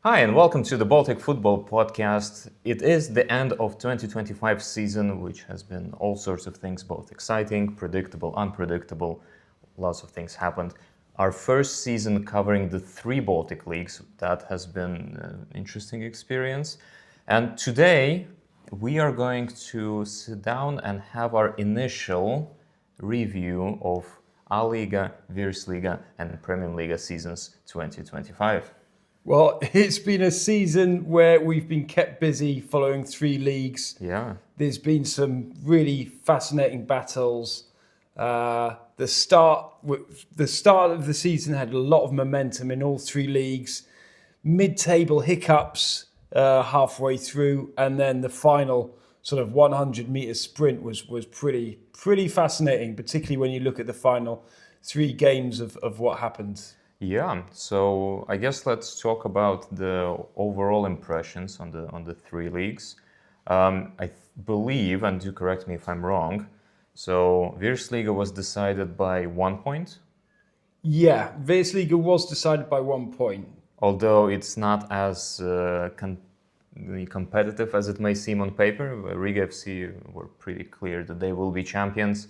Hi, and welcome to the Baltic Football Podcast. It is the end of 2025 season, which has been all sorts of things, both exciting, predictable, unpredictable. Lots of things happened. Our first season covering the three Baltic leagues, that has been an interesting experience. And today, we are going to sit down and have our initial review of A Lyga, Virslīga and Premium Liiga seasons 2025. Well, it's been a season where we've been kept busy following three leagues. Yeah. There's been some really fascinating battles. The start of the season had a lot of momentum in all three leagues. Mid-table hiccups halfway through, and then the final sort of 100-meter sprint was pretty fascinating, particularly when you look at the final three games of what happened. Yeah, so I guess let's talk about the overall impressions on the three leagues. I believe, and do correct me if I'm wrong, so Virslīga was decided by 1 point? Yeah, Virslīga was decided by 1 point. Although it's not as competitive as it may seem on paper. Riga FC were pretty clear that they will be champions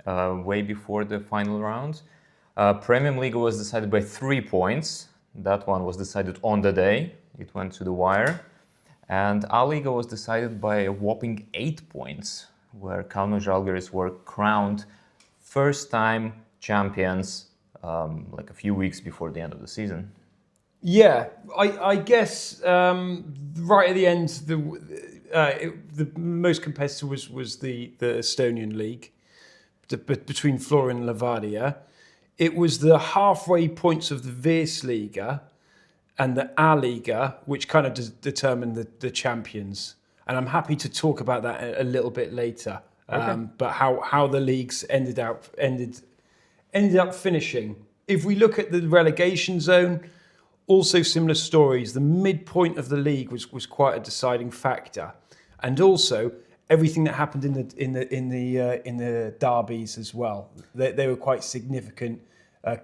way before the final round. Premium Liiga was decided by 3 points. That one was decided on the day. It went to the wire. And A Lyga was decided by a whopping 8 points, where Kauno Žalgiris were crowned first-time champions like a few weeks before the end of the season. Yeah, I guess right at the end, the most competitive was the Estonian league between Flora and Levadia. It was the halfway points of the Virslīga and the A Lyga which kind of determined the champions. And I'm happy to talk about that a little bit later. Okay. But how the leagues ended up finishing. If we look at the relegation zone, also similar stories. The midpoint of the league was quite a deciding factor, and also everything that happened in the derbies as well. They were quite significant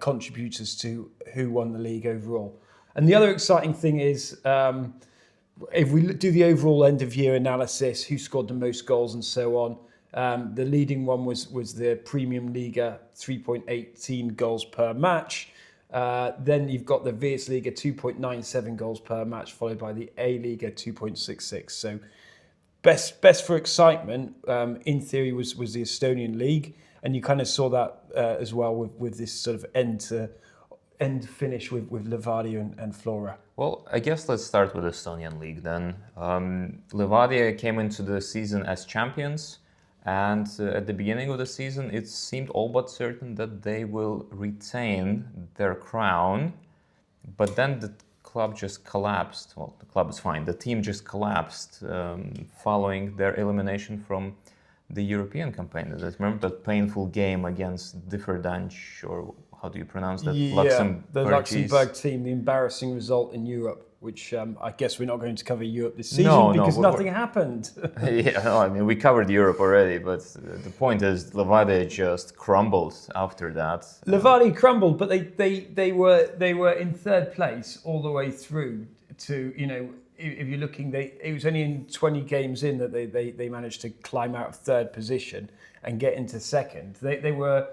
contributors to who won the league overall. And the other exciting thing is, if we do the overall end of year analysis, who scored the most goals and so on, the leading one was the Premium Liiga, 3.18 goals per match. Then you've got the Virslīga, 2.97 goals per match, followed by the A Lyga, 2.66. So best for excitement, in theory, was the Estonian league. And you kind of saw that as well with this sort of end finish with Levadia and Flora. Well, I guess let's start with the Estonian league then. Levadia came into the season as champions, and at the beginning of the season it seemed all but certain that they will retain their crown, but then the club just collapsed. Well, the club is fine. The team just collapsed following their elimination from the European campaign. Remember that painful game against Differdange, or how do you pronounce that? Yeah, the Luxembourg team, the embarrassing result in Europe, which I guess we're not going to cover Europe this season because nothing happened. Yeah, no, I mean, we covered Europe already, but the point is Levadia just crumbled after that. Levadia crumbled, but they were in third place all the way through to, if you're looking, it was only in 20 games in that they managed to climb out of third position and get into second. They were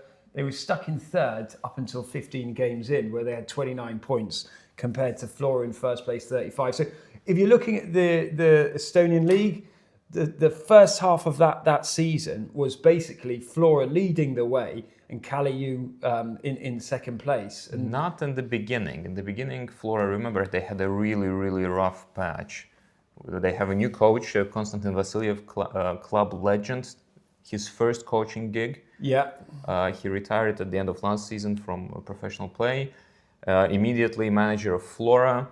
stuck in third up until 15 games in, where they had 29 points compared to Flora in first place, 35. So if you're looking at the Estonian league, the first half of that season was basically Flora leading the way and Kaliu in second place. And not in the beginning. In the beginning, Flora, remember, they had a really, really rough patch. They have a new coach, Konstantin Vasilyev, club legend. His first coaching gig. Yeah. He retired at the end of last season from professional play. Immediately manager of Flora.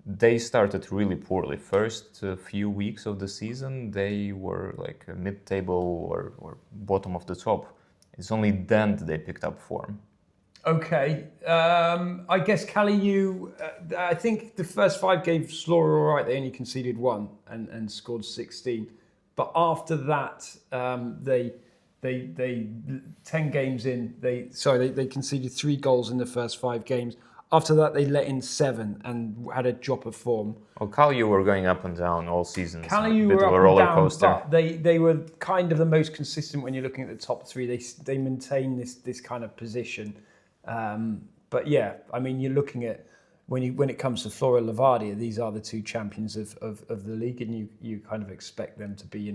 They started really poorly. First few weeks of the season, they were like a mid-table or bottom of the top. It's only then that they picked up form. Okay. I guess Kaliu, I think the first 5 games Flora were all right. They only conceded 1 and scored 16. But after that, they 10 games in, they conceded 3 goals in the first 5 games. After that, they let in 7 and had a drop of form. Well, Kalju were going up and down all season. Kalju a bit were of up a roller and down, coaster. but they were kind of the most consistent when you're looking at the top 3. They maintain this kind of position. But yeah, I mean, you're looking at when it comes to Flora Levadia, these are the 2 champions of the league, and you kind of expect them to be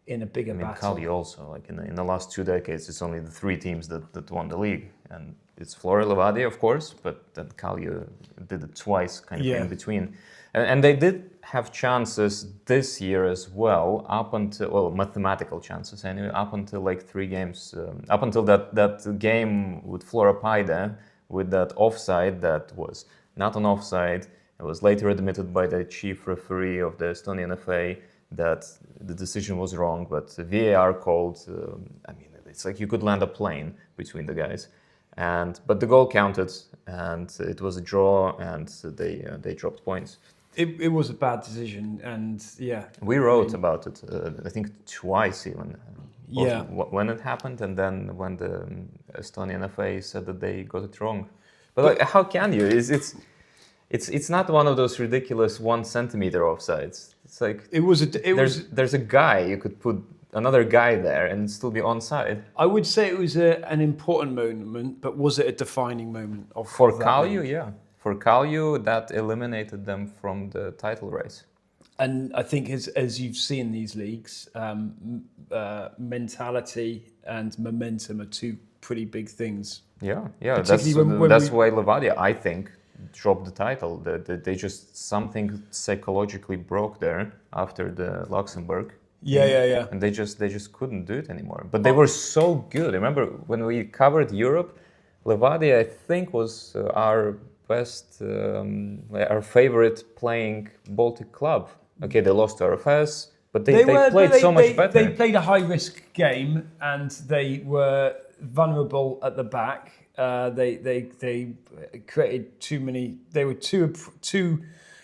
in a bigger battle. Kalju also, like in the last 2 decades, it's only the 3 teams that won the league, and it's Flora Levadia, of course, but then Kalju did it twice, kind of in between, and they did have chances this year as well, up until mathematical chances anyway, up until like 3 games, up until that game with Flora Paide, with that offside that was not an offside. It was later admitted by the chief referee of the Estonian FA that the decision was wrong, but VAR called. I mean, it's like you could land a plane between the guys, but the goal counted, and it was a draw, and they dropped points. It was a bad decision, and we wrote about it. I think twice even. Yeah. When it happened, and then when the Estonian FA said that they got it wrong. But like, how can you? It's not one of those ridiculous 1 centimeter offsides. It's like there's a guy, you could put another guy there and still be onside. I would say it was an important moment, but was it a defining moment for Kalju? Yeah, for Kalju, that eliminated them from the title race. And I think as you've seen these leagues, mentality and momentum are 2 pretty big things. Yeah. That's why Levadia, I think, dropped the title. They just something psychologically broke there after the Luxembourg. Yeah. And they just couldn't do it anymore. But they were so good. Remember when we covered Europe, Levadia, I think, was our best, our favorite playing Baltic club. Okay, they lost to RFS, but they played so much better. They played a high-risk game, and they were vulnerable at the back. They created too many. They were too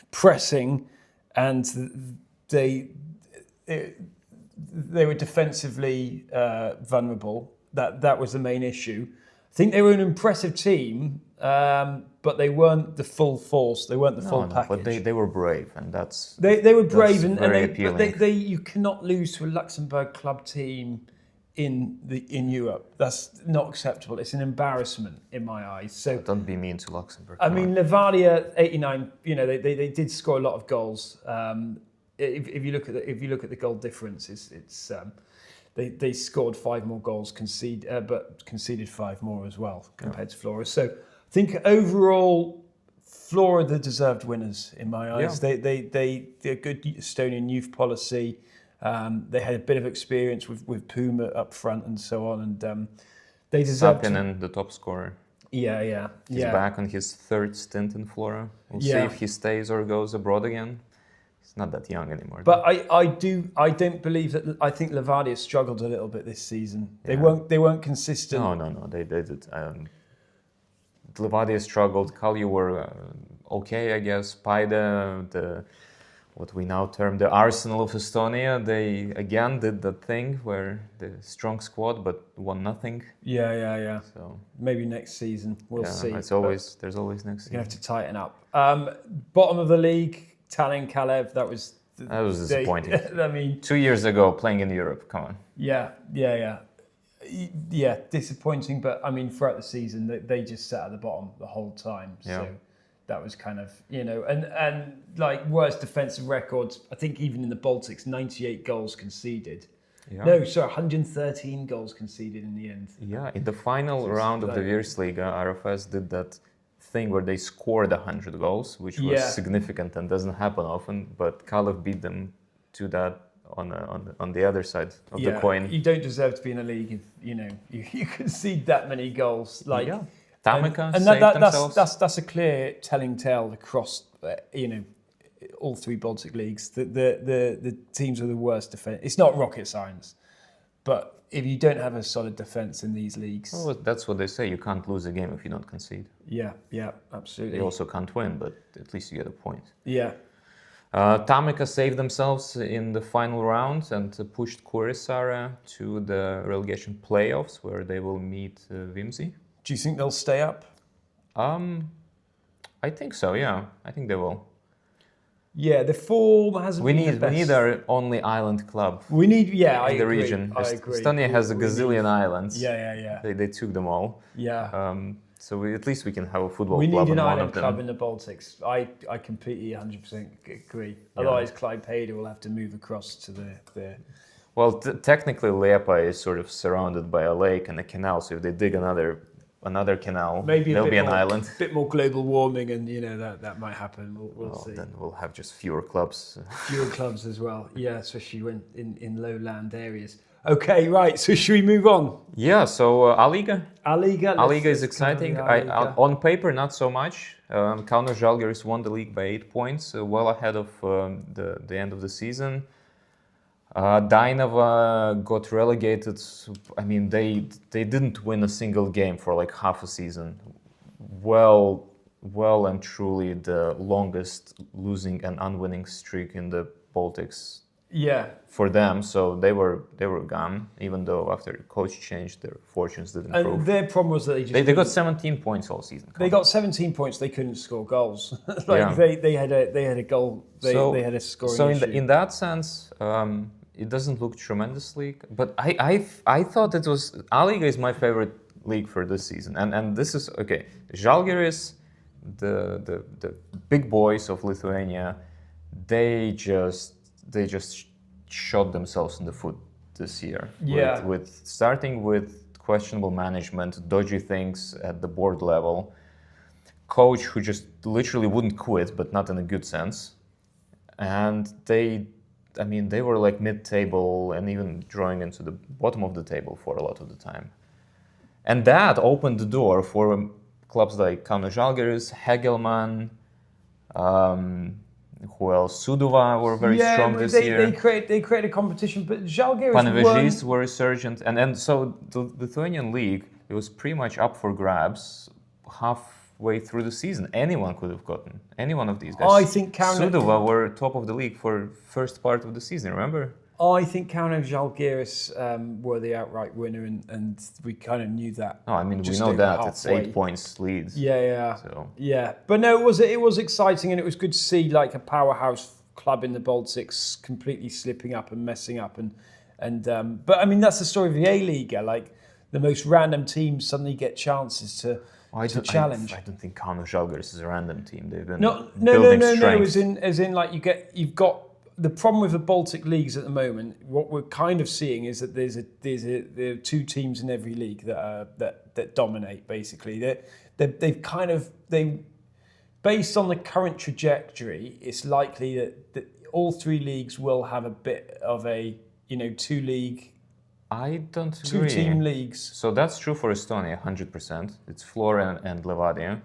pressing, and they were defensively vulnerable. That was the main issue. I think they were an impressive team, but they weren't the full force. They weren't the full package. But they were brave, and that's they were brave, and appealing. But you cannot lose to a Luxembourg club team in Europe. That's not acceptable. It's an embarrassment in my eyes. So don't be mean to Luxembourg. I mean, Levadia 89. You know, they did score a lot of goals. If you look at the goal difference, it's they scored 5 more goals, but conceded 5 more as well compared to Flora. So I think overall, Flora are the deserved winners in my eyes. Yeah. They're good Estonian youth policy. They had a bit of experience with Puma up front and so on, and they deserve. Sakinen, the top scorer. Yeah. He's back on his 3rd stint in Flora. We'll see if he stays or goes abroad again. He's not that young anymore. But I don't believe that. I think Levadia struggled a little bit this season. They weren't consistent. No, they did. Levadia struggled. Kalju were okay, I guess. Paide, what we now term the Arsenal of Estonia, they again did that thing where the strong squad but won nothing. Yeah. So maybe next season we'll see. There's always next season. You have to tighten up. Bottom of the league, Tallinn Kalev. That was disappointing. I mean, 2 years ago playing in Europe. Come on. Yeah, disappointing. But I mean, throughout the season, they just sat at the bottom the whole time. Yeah. So that was kind of, and like worst defensive records. I think even in the Baltics, 98 goals conceded. Yeah. No, sorry, 113 goals conceded in the end. Yeah, in the final round of the Virslīga, RFS did that thing where they scored 100 goals, which was significant and doesn't happen often. But Kalev beat them to that on the other side of the coin. You don't deserve to be in a league if you concede that many goals. Like Tammeka and saved themselves. That's a clear telling tale across all 3 Baltic leagues. The teams with the worst defense. It's not rocket science, but if you don't have a solid defense in these leagues, that's what they say. You can't lose a game if you don't concede. Yeah, absolutely. You also can't win, but at least you get a point. Yeah. Tammeka saved themselves in the final round and pushed Kuressaare to the relegation playoffs, where they will meet Vimsi. Do you think they'll stay up? I think so. Yeah, I think they will. Yeah, the form hasn't We been the need best. our only island club We need, yeah, I in the agree. region. I agree. Estonia has a We gazillion need- islands. Yeah. They took them all. Yeah. So at least we can have a football We club need in an one island of them. club in the Baltics. I completely 100% agree. Yeah. Otherwise, Klaipėda will have to move across to the Well, technically, Liepaja is sort of surrounded by a lake and a canal. So if they dig another canal, maybe there'll be an island. A bit more global warming, and that might happen. We'll see. Then we'll have just fewer clubs. Fewer clubs as well. Yeah, especially when in lowland areas. Okay, right. So should we move on? Yeah. So A Lyga. A Lyga. A Lyga is exciting. On paper, not so much. Kauno Žalgiris won the league by 8 points, well ahead of the end of the season. Dinava got relegated. I mean, they didn't win a single game for like half a season. Well and truly the longest losing and unwinning streak in the Baltics. Yeah. For them, so they were gone. Even though after the coach changed, their fortunes didn't improve. And their problem was that they got 17 points all season. They got 17 points. They couldn't score goals. Yeah. they had a goal. They had a scoring So issue. in that sense, it doesn't look tremendously. But I thought it was A Lyga is my favorite league for this season, and this is okay. Žalgiris, the big boys of Lithuania, they just shot themselves in the foot this year. Yeah. With starting with questionable management, dodgy things at the board level, coach who just literally wouldn't quit, but not in a good sense, and they were like mid-table and even drawing into the bottom of the table for a lot of the time, and that opened the door for clubs like Kauno Žalgiris, Hegelman. Who else? Suduva were very strong this year. They created competition, but Žalgiris Panevėžys were resurgent, and so the Lithuanian league, it was pretty much up for grabs halfway through the season. Anyone could have gotten any one of these guys. I think Suduva were top of the league for first part of the season. Remember? I think Kauno Žalgiris were the outright winner, and we kind of knew that. No, I mean we just know over that it's halfway. 8 points leads. Yeah. So. Yeah, but no, it was exciting, and it was good to see like a powerhouse club in the Baltics completely slipping up and messing up, but I mean that's the story of the A Lyga. Like the most random teams suddenly get chances to challenge. I don't think Kauno Žalgiris is a random team. They've been No. strength. As in like you've got the problem with the Baltic leagues at the moment. What we're kind of seeing is that there are two teams in every league that dominate. Basically, they based on the current trajectory, it's likely that all three leagues will have a bit of a I don't agree. 2-team leagues. So that's true for Estonia, 100%. It's Flora and Levadia.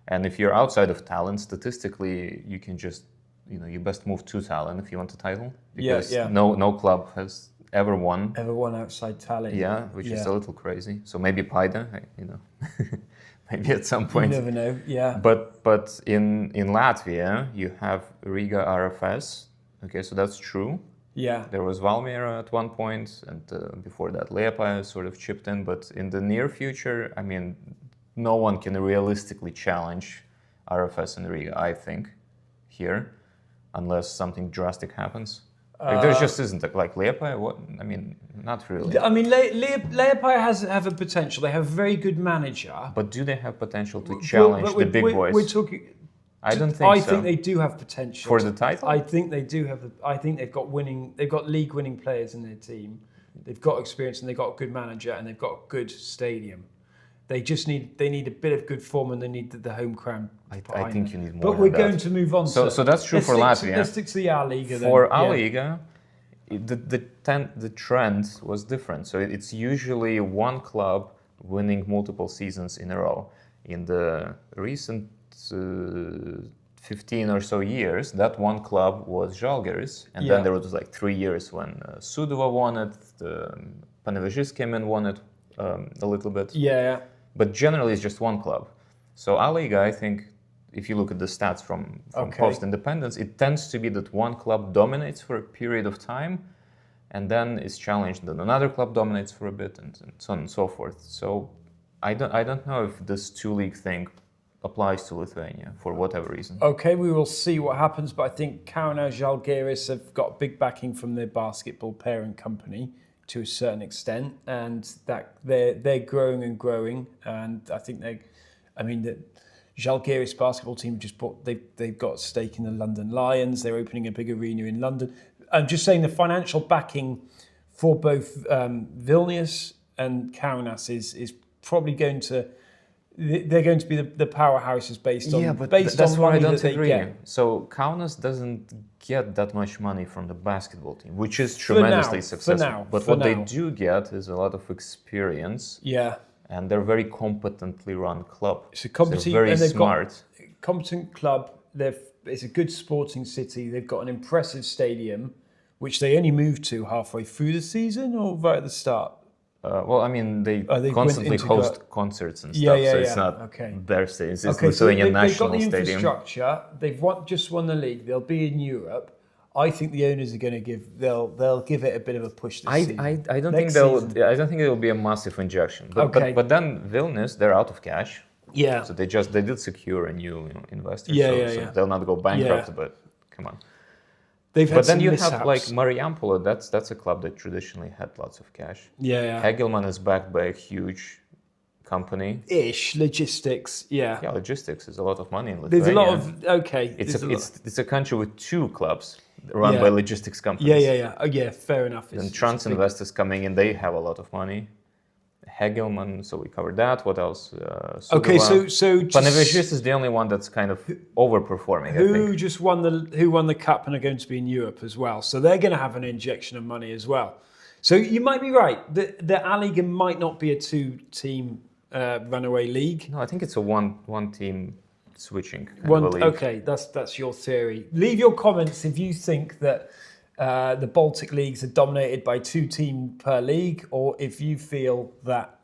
And if you're outside of Tallinn, statistically, you can just, you best move to Tallinn if you want a title. Because no club has ever won. Ever won outside Tallinn. Yeah, which is a little crazy. So maybe Paide, maybe at some point. You never know, yeah. But in Latvia, you have Riga RFS. Okay, so that's true. Yeah. There was Valmiera at one point, and before that Liepaja sort of chipped in. But in the near future, I mean, no one can realistically challenge RFS and Riga, I think, here, unless something drastic happens. Like, there just isn't like Liepaja. What? I mean, not really. I mean, Liepaja have a potential. They have a very good manager. But do they have potential to challenge the big boys? We're talking. I don't think so. I think they do have potential for the title. I think they do have. I think they've got league-winning players in their team. They've got experience and they've got a good manager and they've got a good stadium. They need a bit of good form and they need the home crowd. I think you need more. But we're going to move on. So that's true for Latvia. Let's stick to the A Lyga then. For A Lyga, the trend was different. So it's usually one club winning multiple seasons in a row. In the recent 15 or so years, that one club was Žalgiris, and then there was like 3 years when Suduva won it, Panevėžys came in, won it a little bit. Yeah. But generally, it's just one club. So A Lyga, I think, if you look at the stats from post-independence, it tends to be that one club dominates for a period of time, and then is challenged, then another club dominates for a bit, and so on and so forth. So I don't know if this two-league thing applies to Lithuania for whatever reason. Okay, we will see what happens, but I think Kauno Žalgiris have got big backing from their basketball parent company to a certain extent, and that they're growing and growing, and I think the Žalgiris basketball team they've got a stake in the London Lions. They're opening a big arena in London. I'm just saying the financial backing for both Vilnius and Kaunas is probably going to. They're going to be the powerhouses based on that's where I money don't that they agree. get. So Kaunas doesn't get that much money from the basketball team, which is tremendously successful. But what they do get is a lot of experience. Yeah. And they're a very competently run club. It's a competent, they're very and they've smart. Got a competent club. It's a good sporting city. They've got an impressive stadium, which they only moved to halfway through the season or right at the start. They constantly host concerts and stuff, so it's not their stadium. It's Lithuanian national stadium. They've got the infrastructure. They've just won the league. They'll be in Europe. I think the owners are going to they'll give it a bit of a push this season. I don't think it'll be a massive injection. But then Vilnius, they're out of cash. Yeah. So they did secure a new investor. So they'll not go bankrupt. But come on. But then you have like Marijampolė. That's a club that traditionally had lots of cash. Yeah. Hegelman is backed by a huge company. Logistics. Yeah. Yeah, logistics is a lot of money in Lithuania. There's a lot of It's a country with two clubs run by logistics companies. Yeah. Oh, yeah. Fair enough. And trans investors coming in, they have a lot of money. Hegelman, so we covered that. What else? Okay, so Panevėžys is the only one that's kind of overperforming. Who won the cup and are going to be in Europe as well? So they're going to have an injection of money as well. So you might be right. The A Lyga might not be a two-team runaway league. No, I think it's a one-team switching. Okay, that's your theory. Leave your comments if you think that the Baltic leagues are dominated by two teams per league, or if you feel that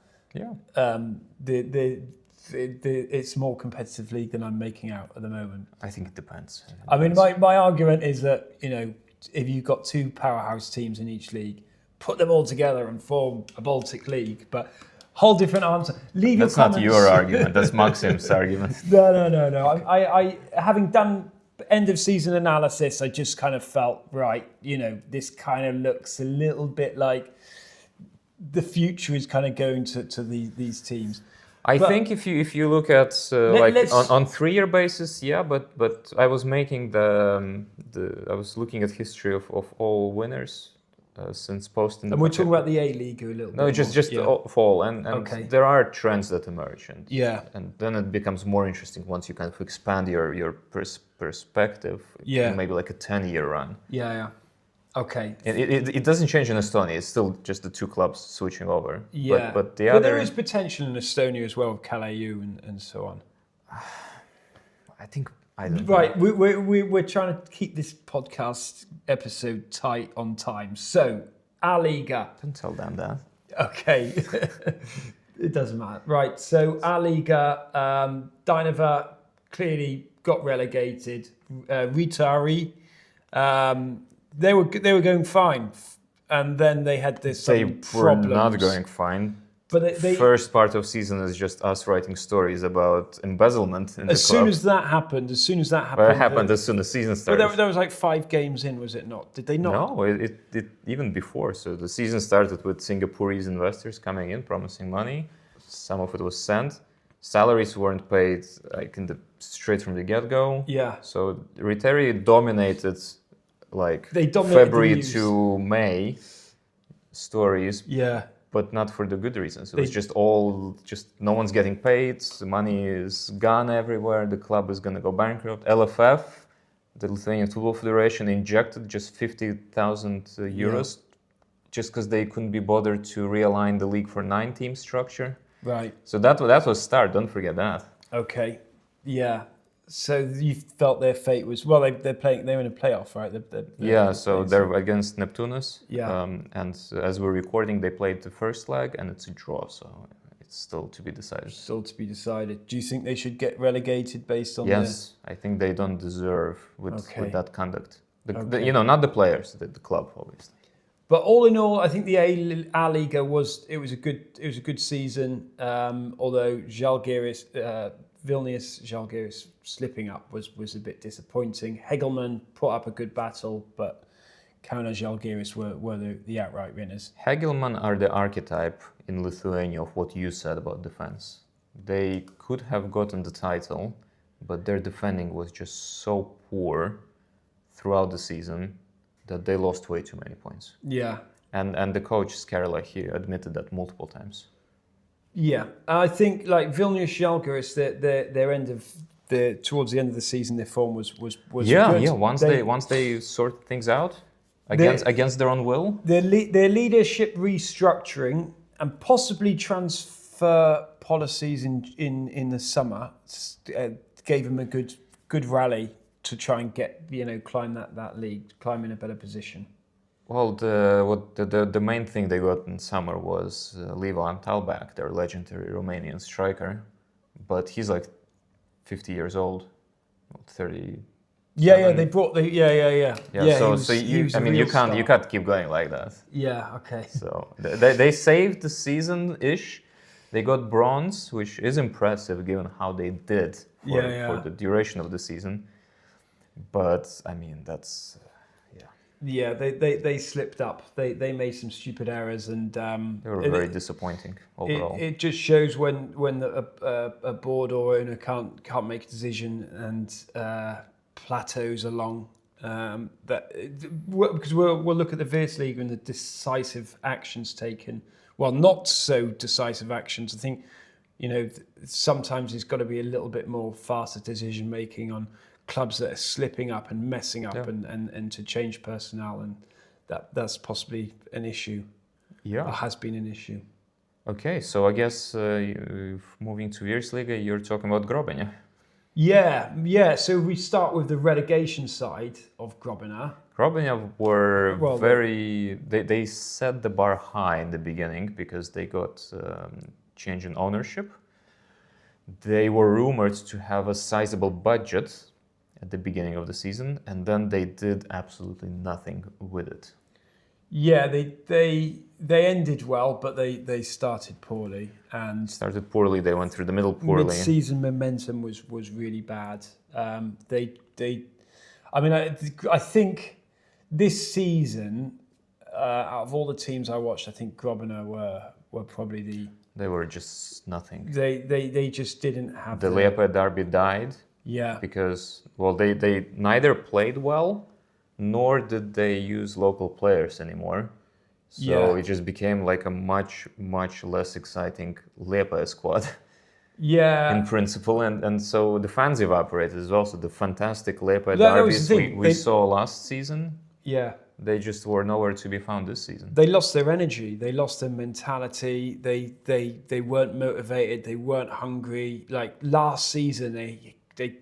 it's a more competitive league than I'm making out at the moment. I think it depends. My argument is that if you've got two powerhouse teams in each league, put them all together and form a Baltic league. But whole different answer. That's not your argument. That's Maxim's argument. No. I having done end of season analysis, I just kind of felt this kind of looks a little bit like the future is kind of going to these teams. I think if you look at on 3-year basis, but I was making I was looking at history of all winners since posting. And we're talking about the A Lyga a little bit. No, just fall and there are trends that emerge and then it becomes more interesting once you kind of expand your perspective. Maybe like a 10-year run. Yeah. Okay. It doesn't change in Estonia. It's still just the two clubs switching over. Yeah. But there is potential in Estonia as well, Kalaju and so on. I don't know. Right, we're trying to keep this podcast episode tight on time. So, A Lyga. Don't tell them that. Okay. It doesn't matter. Right, so A Lyga, Dynava clearly got relegated. Ritari, they were going fine, and then they had this. They were not going fine. But first part of season is just us writing stories about embezzlement in the club. As soon as that happened. Well, it happened as soon as season started. But there was like 5 games in, was it not? Did they not? No, it even before. So the season started with Singapore's investors coming in, promising money. Some of it was sent. Salaries weren't paid straight from the get-go. Yeah. So Ritari dominated February to May stories. Yeah. But not for the good reasons. It was just no one's getting paid. The money is gone everywhere. The club is going to go bankrupt. LFF, the Lithuanian Football Federation, injected just 50,000 euros just because they couldn't be bothered to realign the league for 9-team structure. Right. So that was start. Don't forget that. Okay. Yeah. So you felt their fate was they're in a playoff, right? They're against Neptunus. Yeah. And as we're recording, they played the first leg, and it's a draw, so it's still to be decided. Do you think they should get relegated based on? Yes, I think they don't deserve with that conduct. Not the players, the club, obviously. But all in all, I think the A Lyga was a good season. Although Žalgiris Vilnius Žalgiris slipping up was a bit disappointing. Hegelman put up a good battle, but Kauno Žalgiris were the outright winners. Hegelman are the archetype in Lithuania of what you said about defense. They could have gotten the title, but their defending was just so poor throughout the season that they lost way too many points. Yeah. And the coach Skarla, he admitted that multiple times. Yeah, I think like Vilnius Žalgiris, towards the end of the season, their form was good. Yeah. Once they sort things out against their own will. Their leadership restructuring and possibly transfer policies in the summer gave them a good rally to try and get climb that league, climb in a better position. Well, the main thing they got in summer was Levan Talbak, their legendary Romanian striker, but he's like 50 years old, 30. Yeah, they brought the Yeah, you can't keep going like that. Yeah, okay. So they saved the season-ish. They got bronze, which is impressive given how they did for the duration of the season. But I mean, that's. Yeah, they slipped up. They made some stupid errors, and they were very disappointing overall. It just shows when a board or owner can't make a decision and plateaus along. Because we'll look at the Virslīga and the decisive actions taken. Well, not so decisive actions. I think sometimes there's got to be a little bit more faster decision making on clubs that are slipping up and messing up and to change personnel, and that's possibly an issue. Yeah, or has been an issue. Okay, so I guess moving to Virslīga, you're talking about Grobiņa. Yeah. So we start with the relegation side of Grobiņa. Grobiņa were they set the bar high in the beginning because they got change in ownership. They were rumored to have a sizable budget at the beginning of the season, and then they did absolutely nothing with it. Yeah, they ended well, but they started poorly. And they went through the middle poorly. Mid-season momentum was really bad. I think this season, out of all the teams I watched, I think Grobiņa were probably They were just nothing. They just didn't have the Liepāja derby died. Yeah. Because, they neither played well, nor did they use local players anymore. So it just became like a much, much less exciting Liepāja squad. Yeah. In principle. And so the fans evaporated as well. So the fantastic Liepāja derbies we saw last season. Yeah. They just were nowhere to be found this season. They lost their energy. They lost their mentality. They weren't motivated. They weren't hungry. Like last season, they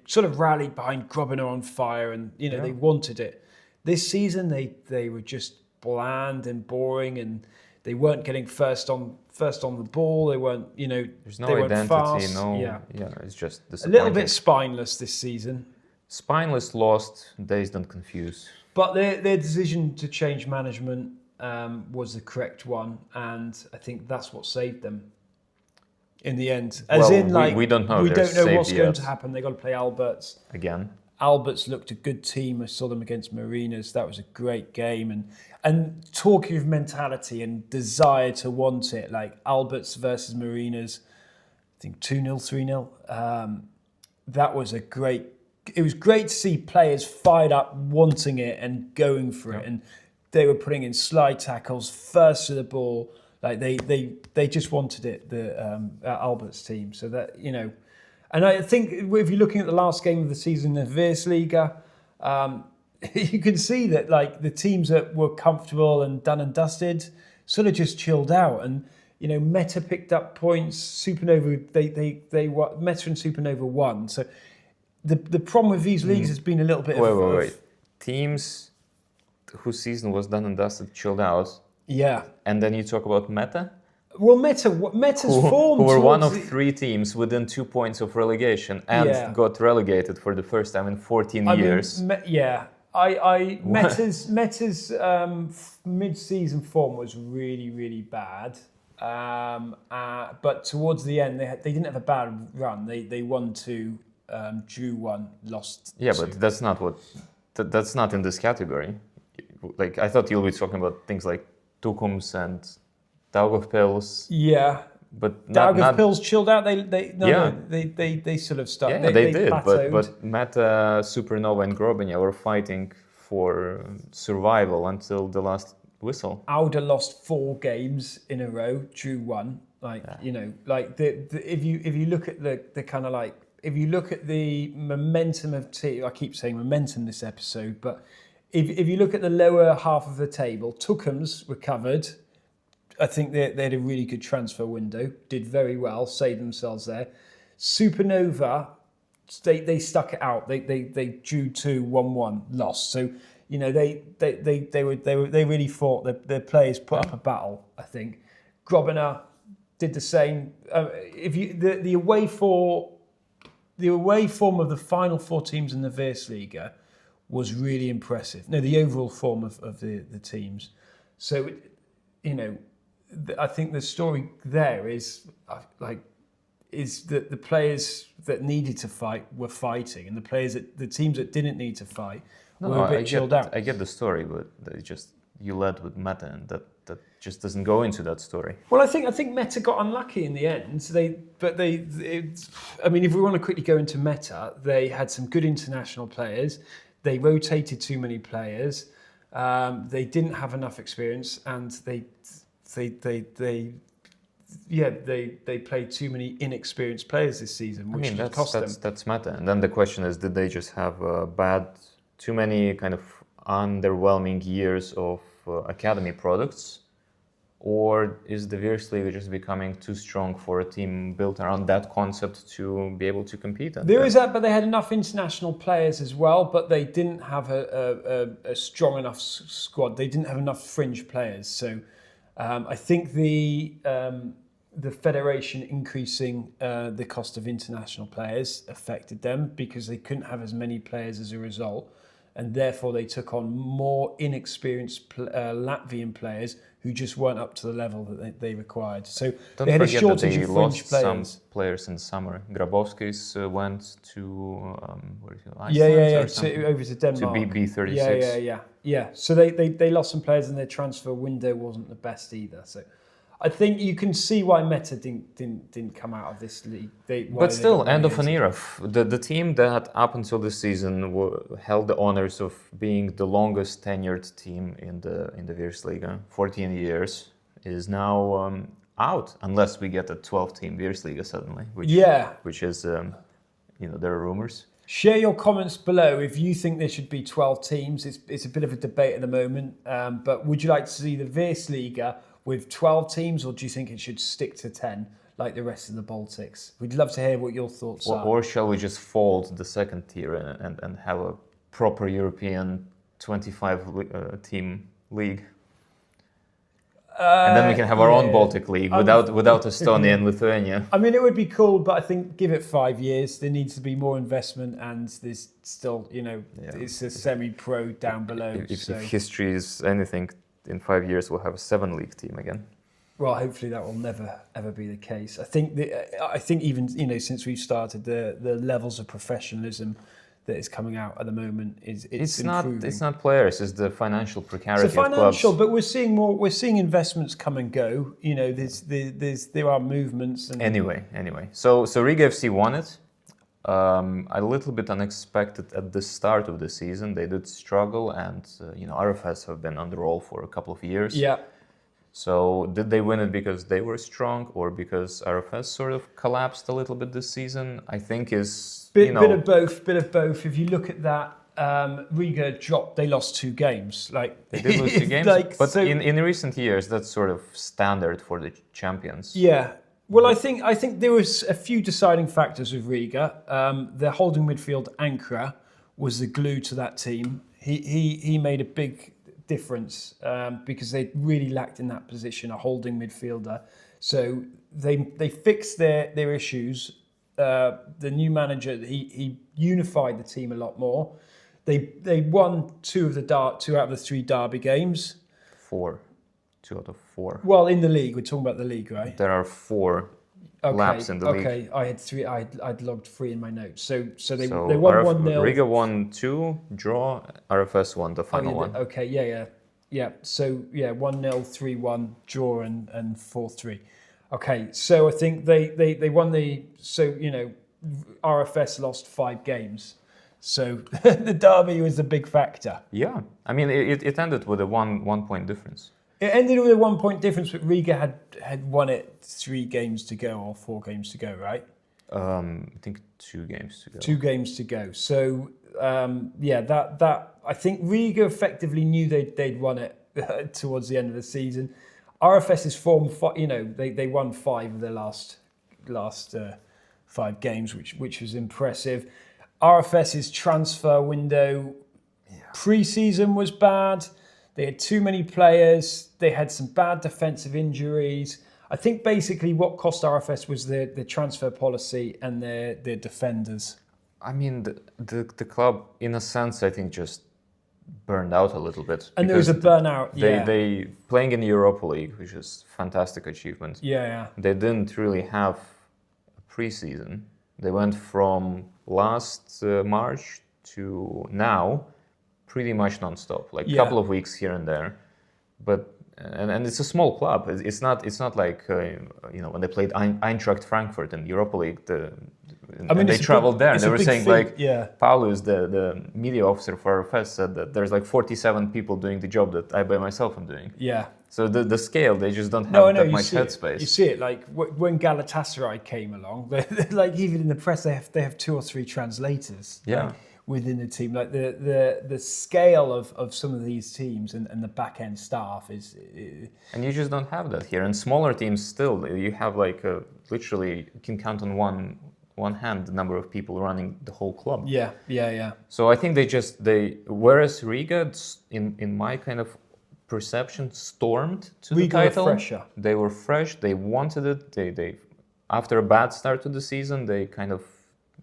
sort of rallied behind Grobiņa on fire, and they wanted it. This season they were just bland and boring, and they weren't getting first on the ball. They weren't there's no they identity. Fast. No, it's just a little bit spineless this season. Spineless, lost, dazed and confused. But their decision to change management was the correct one, and I think that's what saved them. In the end, we don't know. We don't know what's going to happen. They got to play Alberts again. Alberts looked a good team. I saw them against Marinas. That was a great game. And talking of mentality and desire to want it, like Alberts versus Marinas, I think 2-0, 3-0. That was it was great to see players fired up, wanting it and going for it. And they were putting in slide tackles, first to the ball. Like they just wanted it, the Alberts team. So that, and I think if you're looking at the last game of the season, the Virslīga, you can see that like the teams that were comfortable and done and dusted sort of just chilled out. And Metta picked up points. Supernova, Metta and Supernova won. So the problem with these leagues has been a little bit Wait. Teams whose season was done and dusted chilled out. Yeah. And then you talk about Metta? Well, Metta's form... Who were one of 3 teams within 2 points of relegation and got relegated for the first time in 14 years. Metta's mid-season form was really, really bad. But towards the end, they didn't have a bad run. They won 2, drew 1, lost 2. Yeah, but that's not that's not in this category. Like, I thought you'll be talking about things like Tukums and Daugavpils. Yeah. But Daugavpils chilled out. They sort of started. Yeah, they did. plateaued. But Metta, Supernova, and Grobiņa were fighting for survival until the last whistle. Auda lost 4 games in a row, drew 1. If you look at the kind of like, if you look at the momentum of team, I keep saying momentum this episode, but if you look at the lower half of the table, Tukums recovered. I think they had a really good transfer window, did very well, saved themselves there. Supernova, they stuck it out. They drew 2, 1-1, lost. So they really fought. Their players put up a battle. I think Grobiņa did the same. The away form of the final 4 teams in the Virslīga was really impressive. No, the overall form of the teams. So I think the story there is that the players that needed to fight were fighting, and the teams that didn't need to fight were a bit chilled out. I get the story, but you led with Metta, and that just doesn't go into that story. Well, I think Metta got unlucky in the end. If we want to quickly go into Metta, they had some good international players. They rotated too many players. They didn't have enough experience, and they played too many inexperienced players this season, which cost them. That's Metta. And then the question is, did they just have too many kind of underwhelming years of academy products, or is the Virslīga just becoming too strong for a team built around that concept to be able to compete? There is that, but they had enough international players as well, but they didn't have a strong enough squad. They didn't have enough fringe players, so. I think the federation increasing the cost of international players affected them because they couldn't have as many players as a result, and therefore they took on more inexperienced Latvian players who just weren't up to the level that they required. So they had a shortage of fringe players. Some players in summer. Grabowski's went to Iceland over to Denmark. To B36. Yeah. So they lost some players, and their transfer window wasn't the best either. So I think you can see why Metta didn't come out of this league. But still, end of an era. The team that up until this season held the honors of being the longest tenured team in the Virslīga, 14 years, is now out unless we get a 12-team Virslīga suddenly. Which is there are rumors. Share your comments below if you think there should be 12 teams. It's a bit of a debate at the moment, but would you like to see the Virslīga with 12 teams, or do you think it should stick to 10 like the rest of the Baltics? We'd love to hear what your thoughts are. Or shall we just fold the second tier and have a proper European 25-team league? And then we can have our own Baltic league without Estonia and Lithuania. I mean, it would be cool, but I think give it 5 years. There needs to be more investment, and there's still, it's a semi-pro down below. If history is anything, in 5 years we'll have a 7-league team again. Well, hopefully that will never ever be the case. I think even since we've started, the levels of professionalism that is coming out at the moment is improving. It's not players, it's the financial precarity of clubs. It's financial, but we're seeing investments come and go. There are movements. And anyway. So Riga FC won it. A little bit unexpected at the start of the season. They did struggle, and RFS have been on the roll for a couple of years. Yeah. So did they win it because they were strong, or because RFS sort of collapsed a little bit this season? I think is bit of both. If you look at that, Riga dropped. They lost 2 games. They did lose 2 games, but in recent years that's sort of standard for the champions. Yeah. Well, I think there was a few deciding factors with Riga. Their holding midfield Ankara was the glue to that team. He made a big difference because they really lacked in that position a holding midfielder. So they fixed their issues. The new manager he unified the team a lot more. They won 2 out of the 3 derby games. 4. 2 out of 4. Well, in the league, we're talking about the league, right? There are 4 laps in the league. Okay, I had 3. I'd logged 3 in my notes. So they So won 1-0. Riga won 2, draw. RFS won the final one. Okay, yeah. So 1-0, 3-1, draw, and 4-3. Okay, so I think they won the. So RFS lost 5 games. So the derby was a big factor. Yeah, I mean it ended with a one point difference. It ended with a 1 point difference, but Riga had won it 3 games to go or 4 games to go, right? I think 2 games to go. 2 games to go. So that I think Riga effectively knew they'd won it towards the end of the season. RFS's form, they won 5 of their last 5 games, which was impressive. RFS's transfer window pre-season was bad. They had too many players. They had some bad defensive injuries. I think basically what cost RFS was the transfer policy and their defenders. I mean, the club, in a sense, I think just burned out a little bit. And there was a burnout. They playing in the Europa League, which is a fantastic achievement. Yeah. They didn't really have a pre-season. They went from last March to now pretty much non-stop, like a couple of weeks here and there. But and it's a small club. It's not like when they played Eintracht Frankfurt in the Europa League. They traveled there. And they were saying Paulus, the media officer for RFS, said that there's like 47 people doing the job that I by myself am doing. Yeah. So the scale, they just don't have that much headspace. You see it like when Galatasaray came along. Like even in the press, they have 2 or 3 translators. Yeah. Within the team, like the scale of some of these teams and the back end staff is. And you just don't have that here. And smaller teams still, you have like literally you can count on one hand the number of people running the whole club. Yeah. So I think whereas Riga, in my kind of perception, stormed to the title. Were fresher. They were fresh. They wanted it. They after a bad start to the season, they kind of.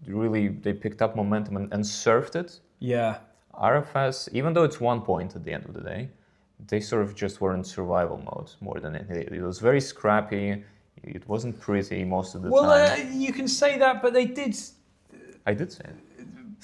They picked up momentum and surfed it. Yeah. RFS, even though it's 1 point at the end of the day, they sort of just were in survival mode more than anything. It was very scrappy. It wasn't pretty most of the time. Well, you can say that, but they did. I did say it.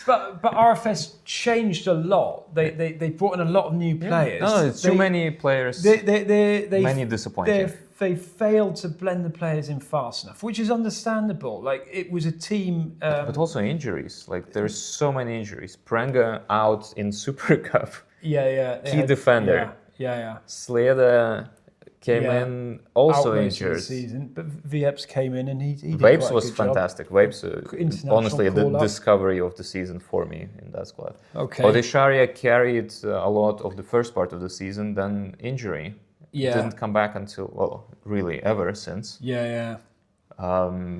But RFS changed a lot. They brought in a lot of new players. No, it's too many players. Many disappointing. They failed to blend the players in fast enough, which is understandable. Like it was a team. But also injuries. Like there's so many injuries. Prenga out in Super Cup. Yeah. Key defender. Yeah. Sleda came in also injured. The season, but Vieps came in and he did Vapes quite a was good job. fantastic. Vapes, honestly, the discovery of the season for me in that squad. Okay. Odesharia carried a lot of the first part of the season, then injury. Yeah. Didn't come back until, really ever since. Yeah.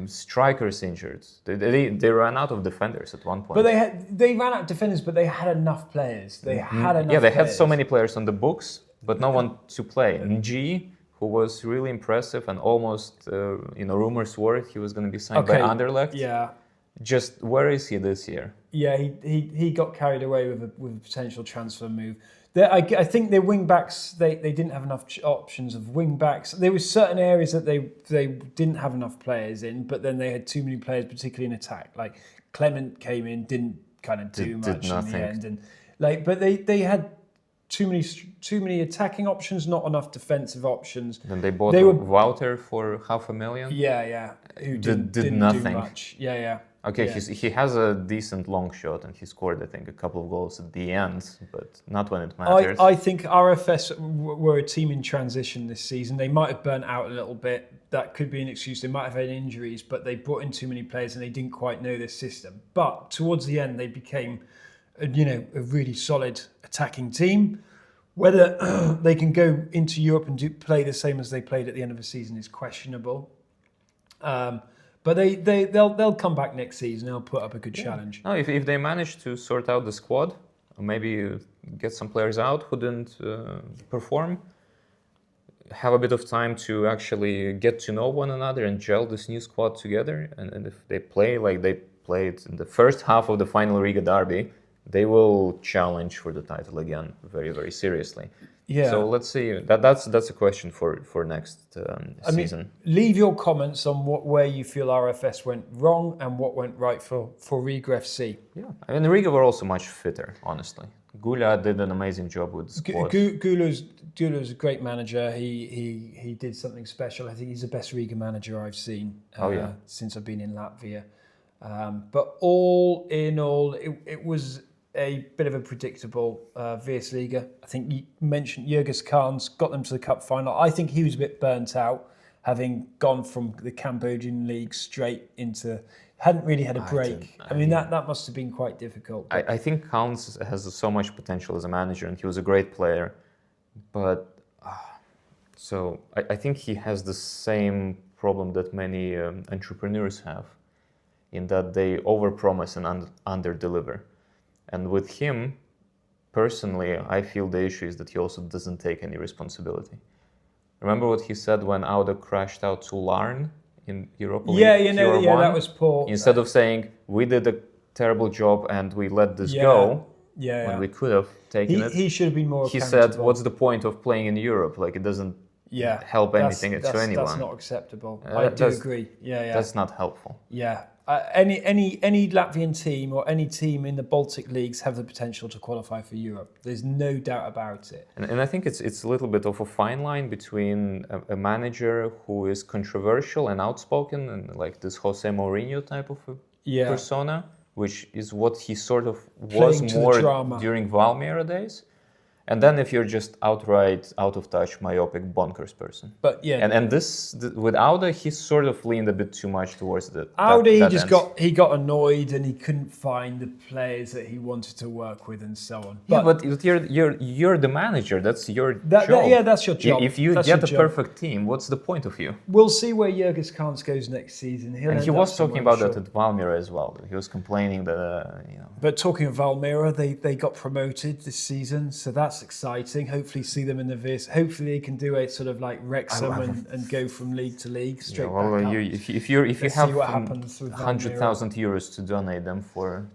Strikers injured. They ran out of defenders at one point. But they ran out of defenders, but they had enough players. They had so many players on the books, but no one to play. Ng, who was really impressive and almost, rumors were he was going to be signed by Anderlecht. Yeah. Just where is he this year? Yeah, he got carried away with a potential transfer move. I think their wing backs they didn't have enough options of wing backs. There were certain areas that they didn't have enough players in, but then they had too many players, particularly in attack. Like Clement came in, didn't kind of do much in the end, and but they had too many attacking options, not enough defensive options. Then they bought Wouter for $500,000. Yeah. Who did nothing. Do much. Yeah. Okay, yeah. He has a decent long shot and he scored, I think, a couple of goals at the end, but not when it matters. I think RFS were a team in transition this season. They might have burnt out a little bit. That could be an excuse. They might have had injuries, but they brought in too many players and they didn't quite know their system. But towards the end, they became, a really solid attacking team. Whether they can go into Europe and play the same as they played at the end of the season is questionable. But they'll come back next season. They'll put up a good challenge. No, if they manage to sort out the squad, or maybe get some players out who didn't perform, have a bit of time to actually get to know one another and gel this new squad together, and if they play like they played in the first half of the final Riga derby, they will challenge for the title again very, very seriously. Yeah. So let's see. That's a question for next season. Leave your comments on where you feel RFS went wrong and what went right for Riga FC. Yeah, I mean Riga were also much fitter, honestly. Gula did an amazing job with the squad. Gula's a great manager. He did something special. I think he's the best Riga manager I've seen since I've been in Latvia. But all in all, it was a bit of a predictable Virslīga. I think you mentioned Jurgis Khan's got them to the cup final. I think he was a bit burnt out, having gone from the Cambodian league straight into, hadn't really had a break. I mean, that must have been quite difficult. I think Khan's has so much potential as a manager, and he was a great player. But so I think he has the same problem that many entrepreneurs have, in that they overpromise and underdeliver. And with him, personally, I feel the issue is that he also doesn't take any responsibility. Remember what he said when Auda crashed out to Larn in Europa League? That was poor. Instead of saying, we did a terrible job and we let this go, when we could have taken it. He should have been more He accountable. said, what's the point of playing in Europe? Like, it doesn't help anything to anyone. That's not acceptable. I do agree. That's not helpful. Yeah. Any Latvian team or any team in the Baltic leagues have the potential to qualify for Europe. There's no doubt about it. And I think it's a little bit of a fine line between a manager who is controversial and outspoken and like this Jose Mourinho type of persona, which is what he sort of was more during Valmiera days. And then if you're just outright out of touch, myopic, bonkers person. But yeah, and this with Auda, he sort of leaned a bit too much towards the Auda. He got annoyed and he couldn't find the players that he wanted to work with and so on. But you're the manager. That's your job. That's your job. If you get a perfect team, what's the point of you? We'll see where Jurgis Khan goes next season. And he was talking about that at Valmiera as well. He was complaining that But talking of Valmiera, they got promoted this season, so that's exciting. Hopefully see them in the Virs. Hopefully they can do a sort of like Wrexham and go from league to league straight back up. If you have €100,000 to donate them for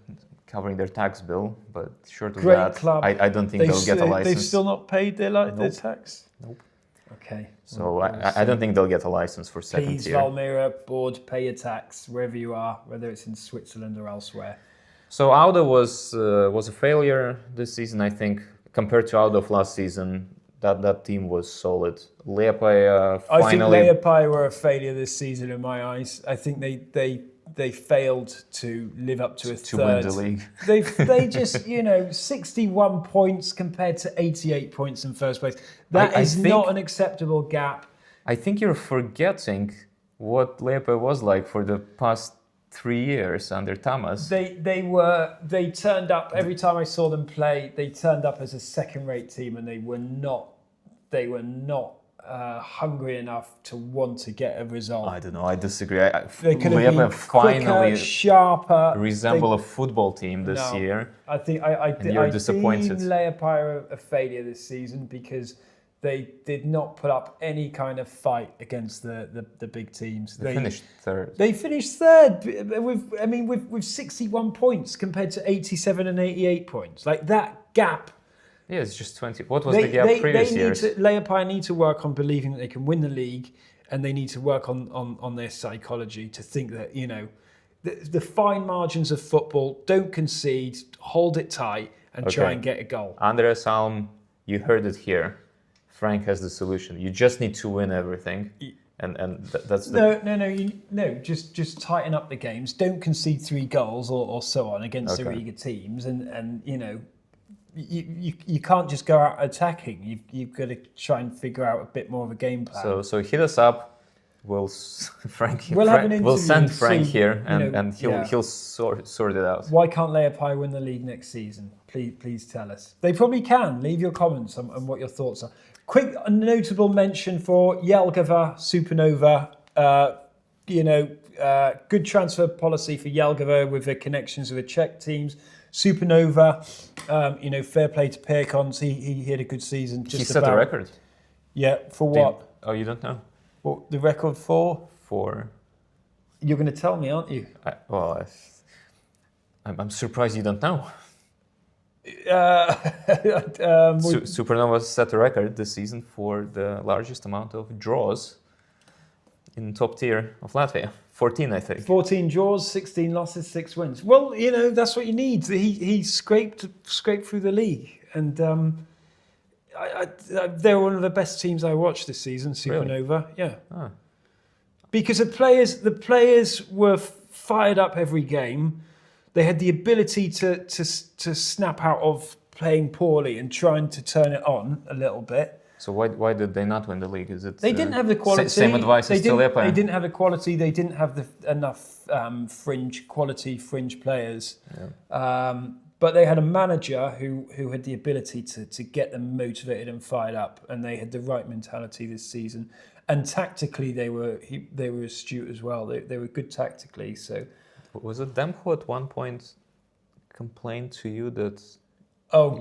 covering their tax bill, but short of that, club. I don't think they'll get a license. They've still not paid their tax? Nope. Okay. So I don't think they'll get a license for second Please, tier. Valmiera, board, pay your tax wherever you are, whether it's in Switzerland or elsewhere. So Auda was a failure this season, I think. Compared to Auda of last season, that team was solid. Liepaja finally... I think Liepaja were a failure this season in my eyes. I think they failed to live up to a third. To win the league. They just, 61 points compared to 88 points in first place. That is not an acceptable gap. I think you're forgetting what Liepaja was like for the past 3 years under Tamas. They turned up every time I saw them play. They turned up as a second-rate team, and they were not hungry enough to want to get a result. I don't know. I disagree. They could have been quicker, sharper. Resemble a football team this year. I think I disappointed. deem Liepaja a failure this season because they did not put up any kind of fight against the big teams. They finished third. They finished third with 61 points compared to 87 and 88 points. Like that gap. Yeah, it's just 20. What was the gap previous years? Liepaja need to work on believing that they can win the league, and they need to work on their psychology to think that, the fine margins of football, don't concede, hold it tight, and try and get a goal. Andreas Alm, you heard it here. Frank has the solution. You just need to win everything. And that's the... Just tighten up the games. Don't concede 3 goals or so on against the Riga teams, and you can't just go out attacking. You've got to try and figure out a bit more of a game plan. So hit us up. We'll send Frank here, and he'll sort it out. Why can't Liepaja win the league next season? Please tell us. They probably can. Leave your comments on what your thoughts are. Quick notable mention for Jelgava Supernova. Good transfer policy for Jelgava with their connections with the Czech teams. Supernova, fair play to Perkons. He had a good season. He set a record. Yeah, for what? Oh, you don't know? What the record for? For. You're going to tell me, aren't you? I'm surprised you don't know. Supernova set a record this season for the largest amount of draws in top tier of Latvia. 14, I think. 14 draws, 16 losses, 6 wins. Well, that's what you need. He scraped through the league, and they were one of the best teams I watched this season. Supernova, really? Yeah. Ah. Because the players were fired up every game. They had the ability to snap out of playing poorly and trying to turn it on a little bit. So why did they not win the league? Is it they didn't have the quality? Same advice as Stilepa? They didn't have the quality. They didn't have enough fringe players. Yeah. But they had a manager who had the ability to get them motivated and fired up, and they had the right mentality this season. And tactically, they were astute as well. They were good tactically. So, was it them who at one point complained to you that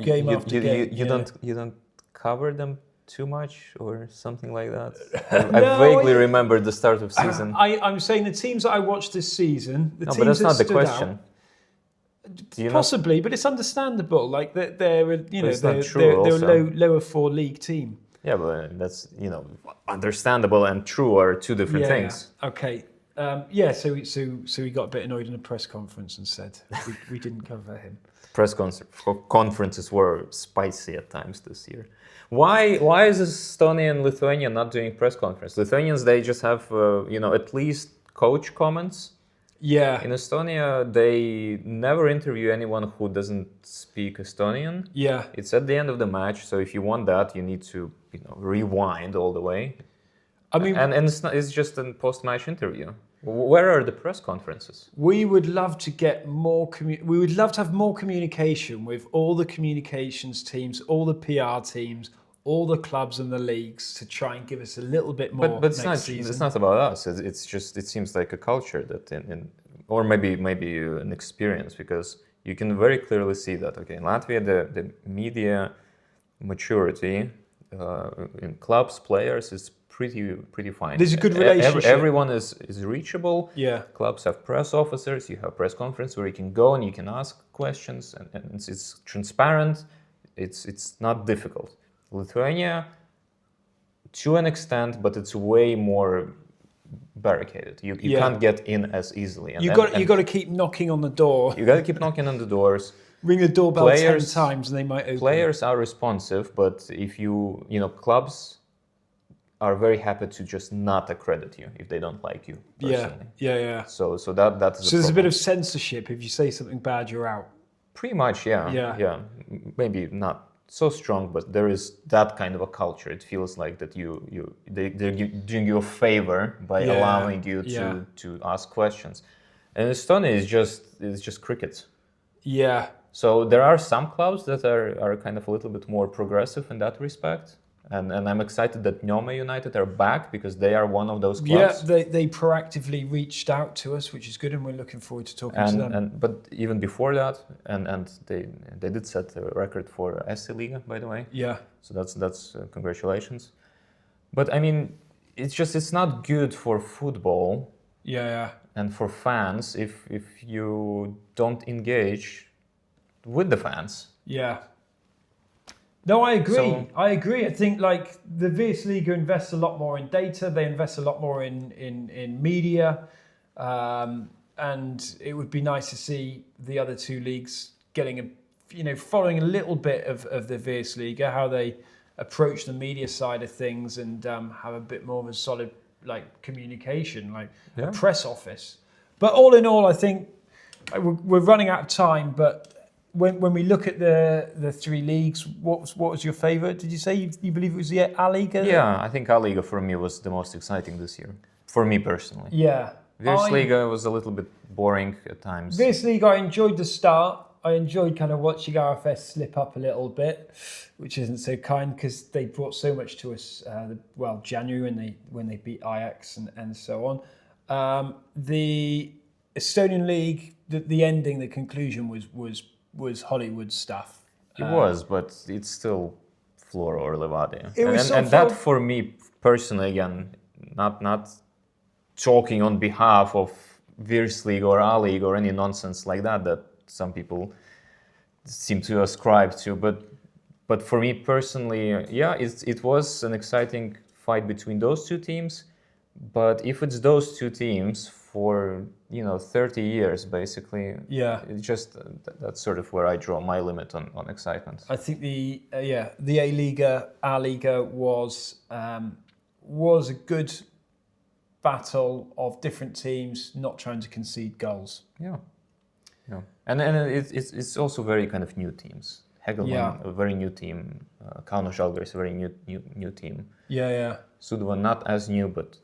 game after game you don't cover them too much or something like that? I vaguely remember the start of season. I'm saying the teams that I watched this season, but that's not the question. Possibly, but it's understandable. Like they're a lower 4 league team. Yeah, but that's understandable and true are two different things. Okay. So we got a bit annoyed in a press conference and said we didn't cover him. Press conferences were spicy at times this year. Why is Estonia and Lithuania not doing press conference? Lithuanians, they just have at least coach comments. Yeah. In Estonia, they never interview anyone who doesn't speak Estonian. Yeah. It's at the end of the match, so if you want that, you need to rewind all the way. I mean, and it's just a post-match interview. Where are the press conferences? We would love to get more. We would love to have more communication with all the communications teams, all the PR teams, all the clubs and the leagues to try and give us a little bit more. But it's not about us. It's just it seems like a culture that or maybe an experience, because you can very clearly see that in Latvia the media maturity in clubs, players is pretty fine. There's a good relationship. Everyone is reachable. Yeah. Clubs have press officers. You have press conference where you can go and you can ask questions, and it's transparent. It's not difficult. Lithuania, to an extent, but it's way more barricaded. You can't get in as easily. You got to keep knocking on the door. You got to keep knocking on the doors. Ring the doorbell 10 times and they might open. Players are responsive, but if clubs are very happy to just not accredit you if they don't like you personally. Yeah. So that's there's a bit of censorship. If you say something bad, you're out. Pretty much, yeah. Maybe not so strong, but there is that kind of a culture. It feels like that they're doing you a favor by allowing you to ask questions. And Estonia is just cricket. Yeah. So there are some clubs that are kind of a little bit more progressive in that respect. And I'm excited that Gnome United are back, because they are one of those clubs. Yeah, they proactively reached out to us, which is good, and we're looking forward to talking to them. But even before that, and they did set a record for A Lyga, by the way. Yeah. So that's congratulations. But I mean, it's not good for football. Yeah. And for fans if you don't engage with the fans. Yeah. No, I agree. I think the Virslīga invests a lot more in data. They invest a lot more in media, and it would be nice to see the other two leagues getting following a little bit of the Virslīga, how they approach the media side of things, and have a bit more of a solid communication, a press office. But all in all, I think we're running out of time, but. When we look at the three leagues, what was your favourite? Did you say you believe it was the A Lyga? Yeah, I think A Lyga for me was the most exciting this year, for me personally. Yeah. Virslīga was a little bit boring at times. Virslīga, I enjoyed the start. I enjoyed kind of watching RFS slip up a little bit, which isn't so kind because they brought so much to us. January when they beat Ajax and so on. The Estonian league, the ending, the conclusion was Hollywood stuff. It was, but it's still Flora or Levadia. And that for me personally, again, not talking on behalf of Virslīga or A Lyga or any nonsense like that some people seem to ascribe to. But for me personally, it was an exciting fight between those two teams. But if it's those two teams for 30 years basically, it's just that's sort of where I draw my limit on excitement. I think the A Lyga was a good battle of different teams not trying to concede goals. Yeah. And it's also very kind of new teams. Hegelman, a very new team. Kauno Žalgiris, a very new team. Yeah. Sūduva not as new, but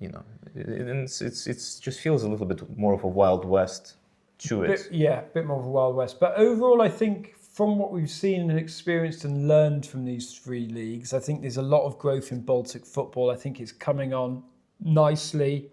it's just feels a little bit more of a Wild West to it. A bit more of a Wild West. But overall, I think from what we've seen and experienced and learned from these three leagues, I think there's a lot of growth in Baltic football. I think it's coming on nicely.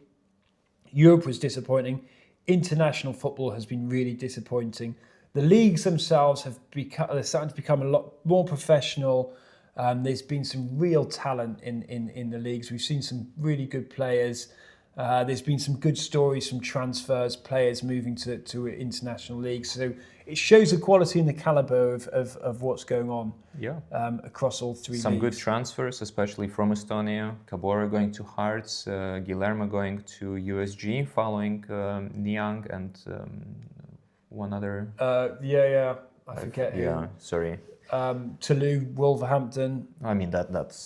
Europe was disappointing. International football has been really disappointing. The leagues themselves they're starting to become a lot more professional. There's been some real talent in the leagues. We've seen some really good players. There's been some good stories from transfers, players moving to international leagues. So it shows the quality and the caliber of what's going on across all three Some leagues. good transfers, especially from Estonia. Kabora going to Hearts, Guillermo going to USG following Niang and one other. I forget who. Sorry. Toulouse, Wolverhampton. I mean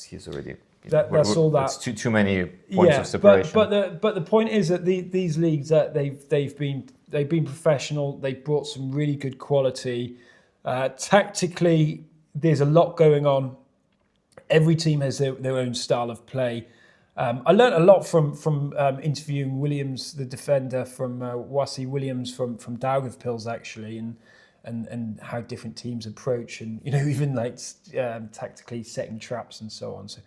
he's already. That's all that. It's too many points of separation. But the point is that these leagues that they've been professional. They've brought some really good quality. Tactically, there's a lot going on. Every team has their own style of play. I learned a lot from interviewing Williams, the defender from Wasi Williams from Daugavpils actually, and how different teams approach, and even like tactically setting traps and so on. So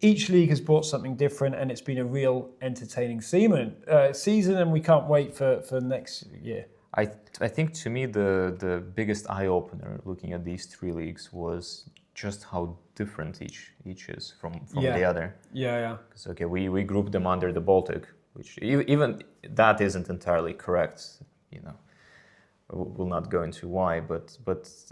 each league has brought something different, and it's been a real entertaining season, and we can't wait for next year. I think to me the biggest eye opener looking at these three leagues was just how different each is from the other. Yeah. Because we grouped them under the Baltic, which even that isn't entirely correct. We'll not go into why, but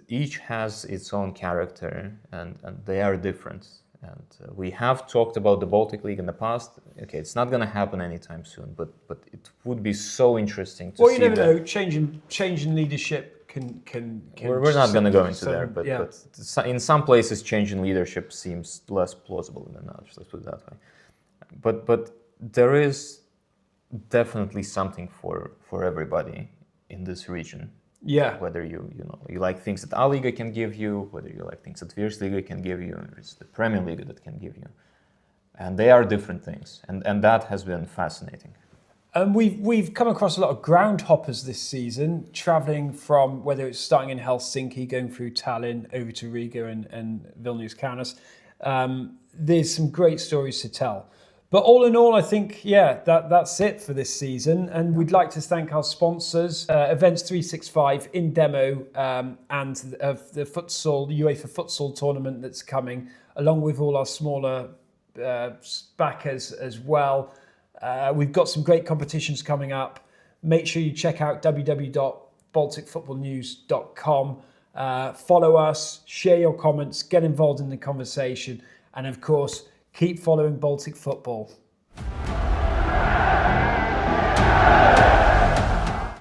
each has its own character and they are different. And we have talked about the Baltic League in the past. Okay, it's not going to happen anytime soon, but it would be so interesting to see. Well, you never know. Changing leadership can. We're not going to go into there, but in some places, change in leadership seems less plausible than others. Let's put it that way. But there is definitely something for everybody in this region. Yeah. Whether you like things that A Lyga can give you, whether you like things that Virslīga can give you, it's the Premium Liiga that can give you. And they are different things. And that has been fascinating. And we've come across a lot of ground hoppers this season, travelling from, whether it's starting in Helsinki, going through Tallinn, over to Riga and Vilnius, Kaunas. There's some great stories to tell. But all in all, I think, that's it for this season. And we'd like to thank our sponsors, Events 365, In Demo, and the UEFA Futsal tournament that's coming, along with all our smaller backers as well. We've got some great competitions coming up. Make sure you check out www.balticfootballnews.com. Follow us, share your comments, get involved in the conversation, and of course, keep following Baltic football.